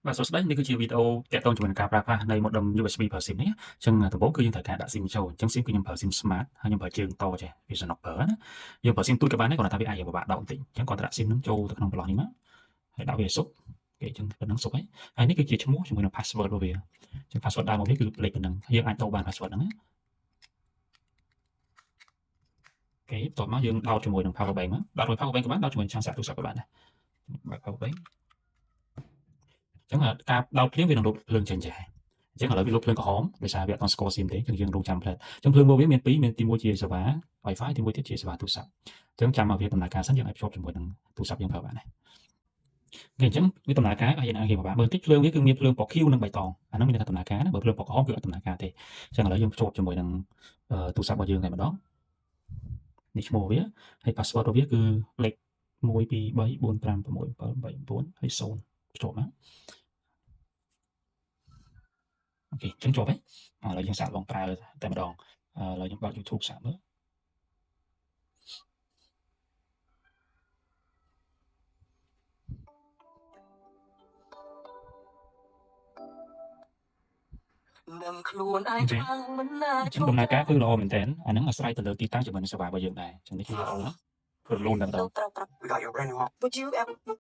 បាទសួស្តីនេះគឺជាវីដេអូទាក់ទងជាមួយនឹងការប្រើប្រាស់នៃ modem USB ប្រើ SIM នេះអញ្ចឹងដំបូងគឺយើងត្រូវការដាក់ SIM ចូលអញ្ចឹង SIM គឺខ្ញុំប្រើ SIM Smart ហើយខ្ញុំប្រើជើងតចេះវាសំណុកប្រើណាយើងប្រើ SIM ទូចក៏បានដែរគ្រាន់តែថាវាអាចពិបាកដកបន្តិចអញ្ចឹងគាត់ដាក់ SIM ហ្នឹងចូលទៅក្នុងប្រឡោះនេះមកហើយដាក់វាឲ្យសុបគេអញ្ចឹងប៉ុណ្ណឹងសុបហើយនេះគឺជាឈ្មោះជាមួយនឹង password របស់វាអញ្ចឹង password ដើមរបស់វាគឺលេខប៉ុណ្ណឹងយើងអាចដូរបាន password ហ្នឹងណាគេបន្ទាប់មកយើងដោតជាមួយនឹង power bank មកដោតជាមួយ power bank ក៏បានដោតជាមួយឆានសាកទូរស័ព្ទក៏បានដែរបើ power bank អញ្ចឹងការដោតភ្លាមវានឹងលុបភ្លើងចេញចេះអញ្ចឹងឥឡូវវាលុបភ្លើងក្រហមដោយសារវាអត់ទាន់ស្គាល់ SIM ទេអញ្ចឹងយើងរងចាំផ្លែតអញ្ចឹងភ្លើងរបស់វាមានពីរមានទីមួយជាសេវា Wi-Fi ទីមួយទៀតជាសេវាទូរស័ព្ទអញ្ចឹងចាំមកវាដំណើរការសិនយើងអាចភ្ជាប់ជាមួយនឹងទូរស័ព្ទយើងប្រើបានដែរអញ្ចឹងវាដំណើរការហើយយើងអាចពិបាកមើលតិចភ្លើងវាគឺមានភ្លើងពណ៌ខៀវនិងបៃតងអាហ្នឹងមានថាដំណើរការណាបើភ្លើងពណ៌ក្រហមគឺអត់ដំណើរការទេអញ្ចឹងឥឡូវយើងភ្ជាប់ជាមួយនឹងទូរស័ព្ទរបស់យើងតែម្ដងនេះឈ្មោះវាហើយ password របស់វាគឺលេខ1 2 3 4 5 6 7 8 9ហើយ0ភ្ជាប់មកអូខេអញ្ចឹងជាប់ហើយឥឡូវយើងសាកល្បងប្រើតែម្ដងឥឡូវខ្ញុំបើក YouTube សាកមើលនឹងខ្លួនឯងខ្លាំងមិនណាអញ្ចឹងដំណើរការគឺល្អមែនតើអាហ្នឹងអាស្រ័យទៅលើទីតាំងជាមួយនឹងសេវារបស់យើងដែរអញ្ចឹងនេះគឺល្អណាស់ព្រោះលូនតែម្ដង